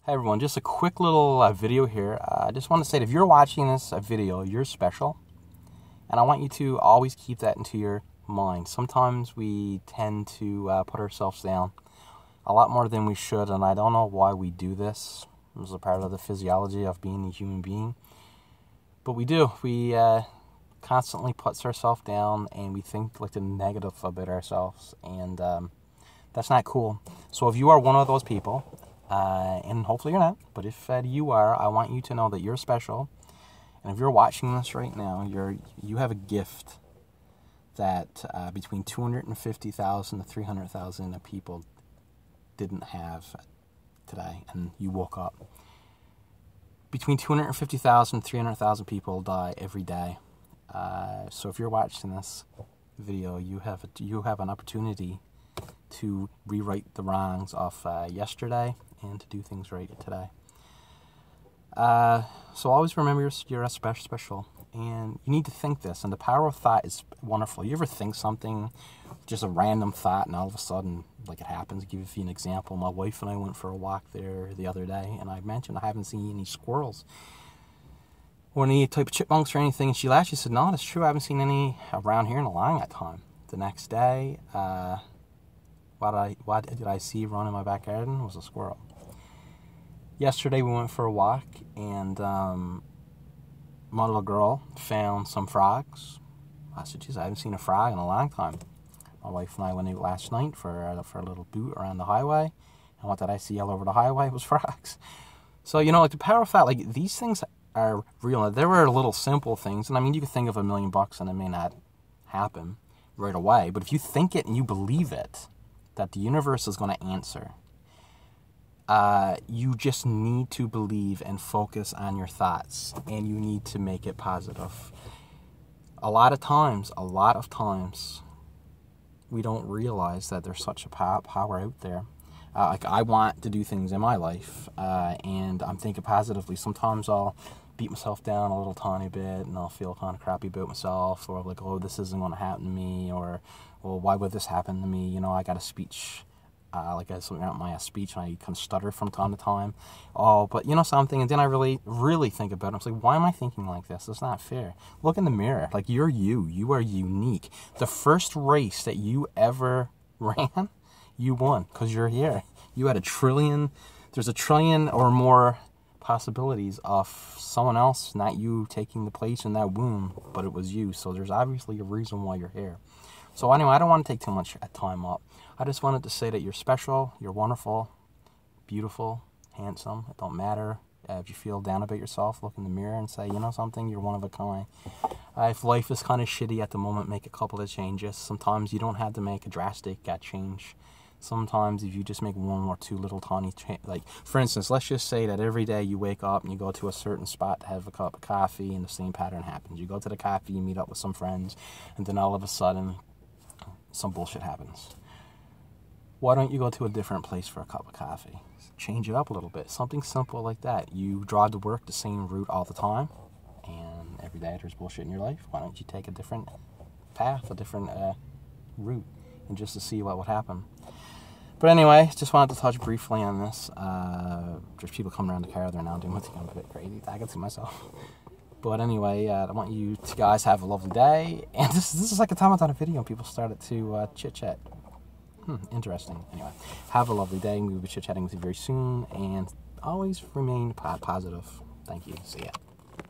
Hey everyone, just a quick little video here. I just want to say that if you're watching this video, you're special. And I want you to always keep that into your mind. Sometimes we tend to put ourselves down a lot more than we should, and I don't know why we do this. It's a part of the physiology of being a human being. But we do. We constantly put ourselves down, and we think like the negative about ourselves, and that's not cool. So if you are one of those people, and hopefully you're not, but if you are, I want you to know that you're special. And if you're watching this right now, you have a gift that between 250,000 to 300,000 people didn't have today, and you woke up. Between 250,000 and 300,000 people die every day. So if you're watching this video, you have an opportunity to rewrite the wrongs of yesterday and to do things right today. So always remember you're a special, and you need to think this. And the power of thought is wonderful. You ever think something, just a random thought, and all of a sudden, like it happens? I'll give you an example. My wife and I went for a walk there the other day, and I mentioned I haven't seen any squirrels or any type of chipmunks or anything. And she laughed. She said, "No, that's true. I haven't seen any around here in a long time." The next day, what did I see run in my back garden? It was a squirrel. Yesterday we went for a walk, and my little girl found some frogs. I said, "Geez, I haven't seen a frog in a long time." My wife and I went out last night for a little boot around the highway, and what did I see all over the highway? It was frogs. So, like the power of thought, like these things are real. There were little simple things, and I mean, you could think of $1 million and it may not happen right away, but if you think it and you believe it, that the universe is going to answer, you just need to believe and focus on your thoughts, and you need to make it positive. A lot of times, we don't realize that there's such a power out there. Like I want to do things in my life, and I'm thinking positively. Sometimes I'll beat myself down a little tiny bit, and I'll feel kind of crappy about myself, or like, oh, this isn't going to happen to me, or, well, why would this happen to me? I got a speech, like something out my speech, and I kind of stutter from time to time. Oh, but something, and then I really think about it. I'm like, why am I thinking like this? It's not fair. Look in the mirror. Like, you're you. You are unique. The first race that you ever ran, you won, because you're here. You had there's 1 trillion or more possibilities of someone else, not you, taking the place in that womb, but it was you. So there's obviously a reason why you're here. So anyway, I don't want to take too much time up. I just wanted to say that you're special, you're wonderful, beautiful, handsome. It don't matter if you feel down about yourself. Look in the mirror and say, something, you're one of a kind. If life is kind of shitty at the moment, make a couple of changes. Sometimes you don't have to make a drastic change. Sometimes if you just make one or two little tiny like for instance, let's just say that every day you wake up and you go to a certain spot to have a cup of coffee, and the same pattern happens. You go to the coffee, you meet up with some friends, and then all of a sudden some bullshit happens. Why don't you go to a different place for a cup of coffee? Change it up a little bit. Something simple like that. You drive to work the same route all the time, and every day there's bullshit in your life. Why don't you take a different path, a different route, and just to see what would happen? But anyway, just wanted to touch briefly on this. There's people coming around the car there now doing what I'm a bit crazy. I can see myself. But anyway, I want you to guys have a lovely day. And this is like a time I done a video and people started to chit-chat. Interesting. Anyway, have a lovely day. We will be chit-chatting with you very soon. And always remain positive. Thank you. See ya.